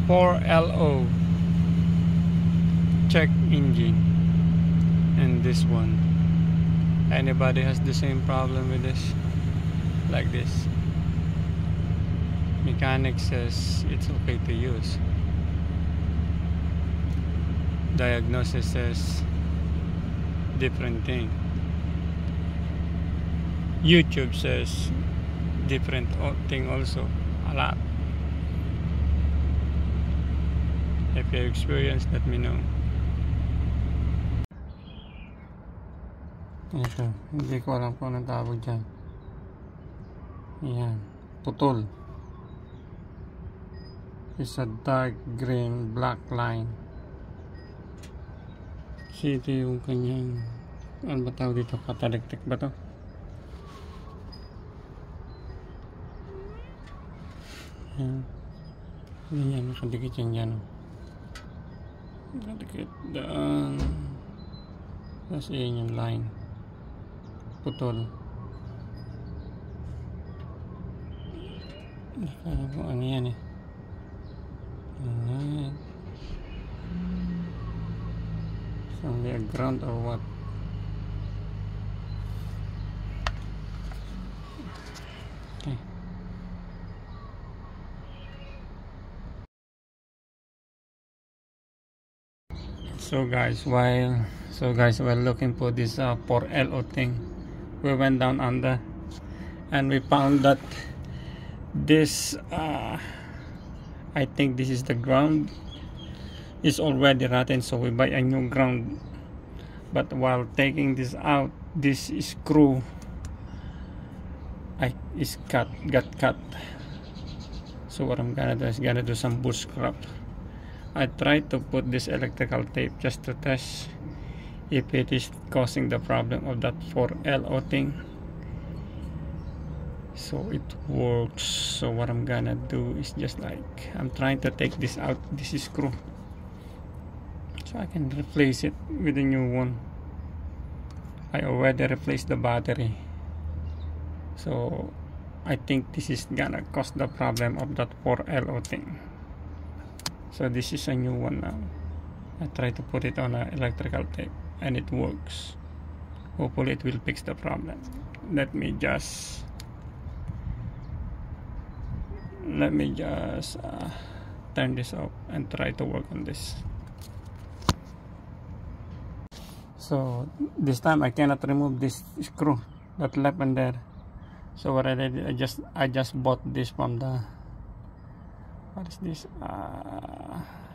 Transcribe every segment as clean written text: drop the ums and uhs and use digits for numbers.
4LO check engine. And this one, anybody has the same problem with this? Like this, mechanic says it's okay to use, diagnosis says different thing, YouTube says different thing also, a lot. If you experience, let me know. Ito, hindi ko alam kung anong tawag dyan. Yan, putol. It's a dark green black line. So ito yung kanyang, ano ba tawag dito, catalytic ba to? Yan, yan, nakadikit yan dyan. Nakadikit daan. Tapos yan yung line, putol. Nakala ko ano yan eh. Alright. It's only a ground or what? Okay. So guys, while looking for this 4LO thing, we went down under and we found that this I think this is the ground is already rotten, so we buy a new ground. But while taking this out, this screw got cut. So what I'm gonna do is gonna do some bush scrap. I tried to put this electrical tape just to test if it is causing the problem of that 4LO thing. So it works. So what I'm gonna do is just like, I'm trying to take this out, this screw, so I can replace it with a new one. I already replaced the battery, so I think this is gonna cause the problem of that 4LO thing. So this is a new one now. I try to put it on an electrical tape and it works. Hopefully it will fix the problem. Let me just turn this off and try to work on this. So this time I cannot remove this screw that left in there. So what I did, I just bought this from the, what is this,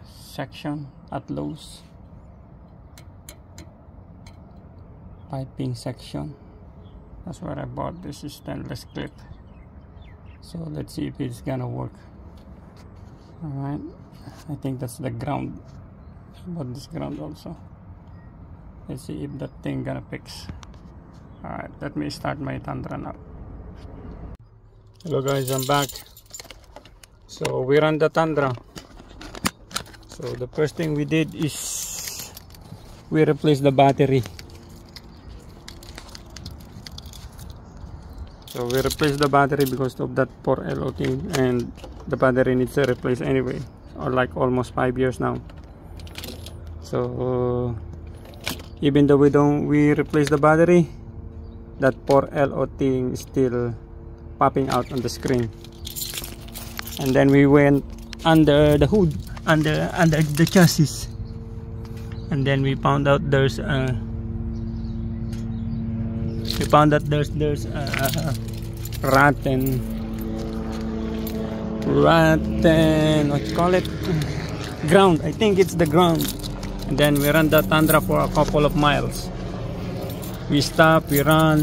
section at Lowe's, piping section. That's where I bought this stainless clip. So let's see if it's gonna work. Alright, I think that's the ground. I bought this ground also. Let's see if that thing gonna fix. Alright, let me start my Tundra now. Hello guys, I'm back. So we run the Tundra. So the first thing we did is we replaced the battery. So we replaced the battery because of that 4LO thing, and the battery needs to replace anyway, or like almost 5 years now. So even though we replace the battery, that 4LO thing is still popping out on the screen. And then we went under the hood, under the chassis, and then we found out there's rotten, what you call it, ground. I think it's the ground. And then we ran the Tundra for a couple of miles. We stop, we run,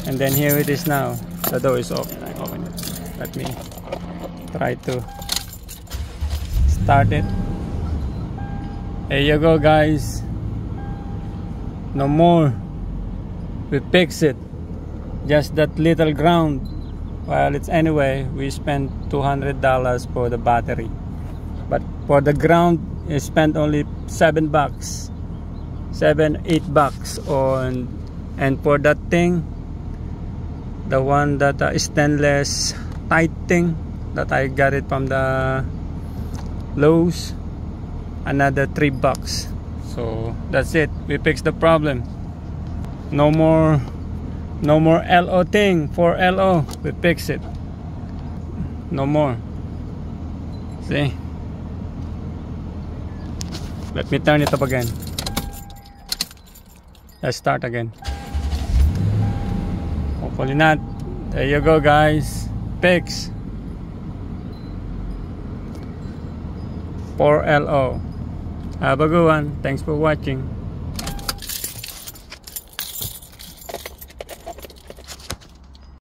and then here it is now. The door is open. I open it. Let me try to start it. There you go guys, no more. We fix it, just that little ground. Well, it's anyway, we spent $200 for the battery, but for the ground we spent only $7, $8 on. And for that thing, the one that is stainless tight thing that I got it from the lose another $3. So that's it, we fixed the problem. No more LO thing for LO, we fix it. No more. See, let me turn it up again. Let's start again. Hopefully not. There you go, guys, fix for LO. Have a good one. Thanks for watching.